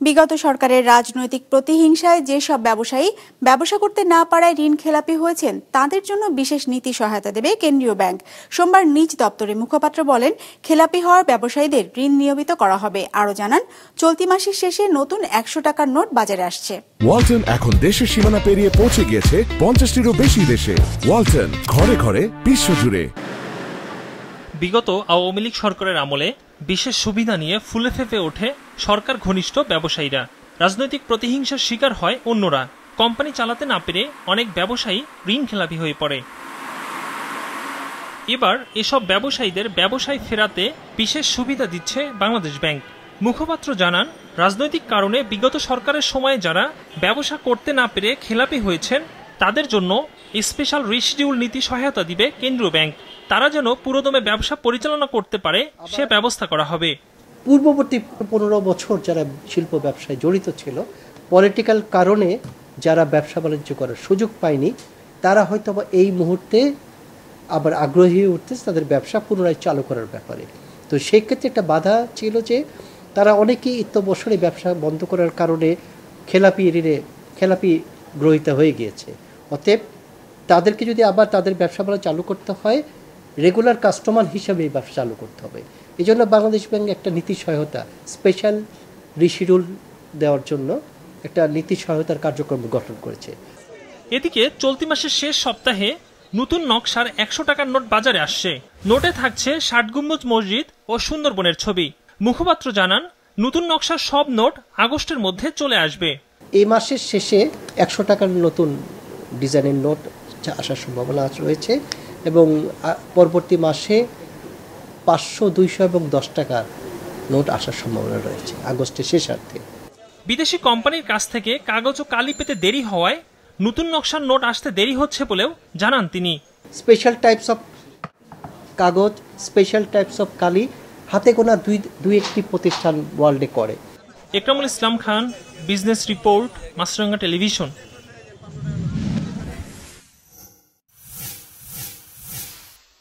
বিগত সরকারের রাজনৈতিক প্রতিহিংসায় যেসব ব্যবসায়ী ব্যবসা করতে না পারায় ঋণ খেলাপি হয়েছেন তাদের জন্য বিশেষ নীতি সহায়তা দেবে কেন্দ্রীয় ব্যাংক। সোমবার নিজ দপ্তরে মুখপাত্র বলেন, খেলাপি হওয়ার ব্যবসায়ীদের ঋণ নিয়মিত করা হবে। আরও জানান, চলতি মাসের শেষে নতুন ১০০ টাকার নোট বাজারে আসছে। ওয়ালটন এখন দেশের সীমানা পেরিয়ে পৌঁছে গিয়েছে ৫০টিরও বেশি দেশে। ওয়ালটন, ঘরে ঘরে বিশ্বজুড়ে। বিগত আওয়ামী লীগ সরকারের আমলে বিশেষ সুবিধা নিয়ে ফুলে ফেঁপে ওঠে সরকার ঘনিষ্ঠ ব্যবসায়ীরা। রাজনৈতিক প্রতিহিংসার শিকার হয় অন্যরা। কোম্পানি চালাতে না পেরে অনেক ব্যবসায়ী ঋণ খেলাপি হয়ে পড়ে। এবার এসব ব্যবসায়ীদের ব্যবসায় ফেরাতে বিশেষ সুবিধা দিচ্ছে বাংলাদেশ ব্যাংক। মুখপাত্র জানান, রাজনৈতিক কারণে বিগত সরকারের সময়ে যারা ব্যবসা করতে না পেরে খেলাপি হয়েছেন তাদের জন্য স্পেশাল রিশিডিউল নীতি সহায়তা দিবে কেন্দ্রীয় ব্যাংক। তারা যেন পুরোদমে ব্যবসা পরিচালনা করতে পারে সে ব্যবস্থা করা হবে। পূর্ববর্তী 15 বছর যারা শিল্প ব্যবসায় জড়িত ছিল, পলিটিক্যাল কারণে যারা ব্যবসা বাণিজ্য করার সুযোগ পায়নি, তারা হয়তো এই মুহূর্তে আবার আগ্রহী হয়ে উঠতেছে তাদের ব্যবসা পুনরায় চালু করার ব্যাপারে। তো সেক্ষেত্রে একটা বাধা ছিল যে তারা অনেকেই বছরে ব্যবসা বন্ধ করার কারণে খেলাপি গ্রহীত হয়ে গিয়েছে। অতএব তাদেরকে যদি আবার তাদের ব্যবসা বাণিজ্য চালু করতে হয়, রেগুলার কাস্টমার হিসাবে এই ব্যবসা চালু করতে হবে। এই জন্য বাংলাদেশ ব্যাংক একটা নীতি সহায়তা, স্পেশাল রিশিডিউল দেওয়ার জন্য একটা নীতি সহায়তার কার্যক্রম গঠন করেছে। এদিকে চলতি মাসের শেষ সপ্তাহে নতুন নকশার ১০০ টাকার নোট বাজারে আসছে। নোটে থাকছে ৬০ গম্বুজ মসজিদ ও সুন্দরবনের ছবি। মুখপাত্র জানান, নতুন নকশার সব নোট আগস্টের মধ্যে চলে আসবে। এই মাসের শেষে ১০০ টাকার নতুন ডিজাইনের নোট আসার সম্ভাবনা রয়েছে এবং পরবর্তী মাসে ৫০০, ২০০ এবং ১০ টাকার নোট আসার সম্ভাবনা রয়েছে আগস্টের শেষার্ধে। বিদেশি কোম্পানির কাছ থেকে কাগজ ও কালি পেতে দেরি হওয়ায় নতুন নকশার নোট আসতে দেরি হচ্ছে বলেও জানান তিনি। স্পেশাল টাইপস অফ কাগজ, স্পেশাল টাইপস অফ কালি হাতে গোনা দুই একটি প্রতিষ্ঠান ওয়ার্ল্ডে করে। একরামুল ইসলাম খান, বিজনেস রিপোর্ট, মাছরাঙ্গা টেলিভিশন।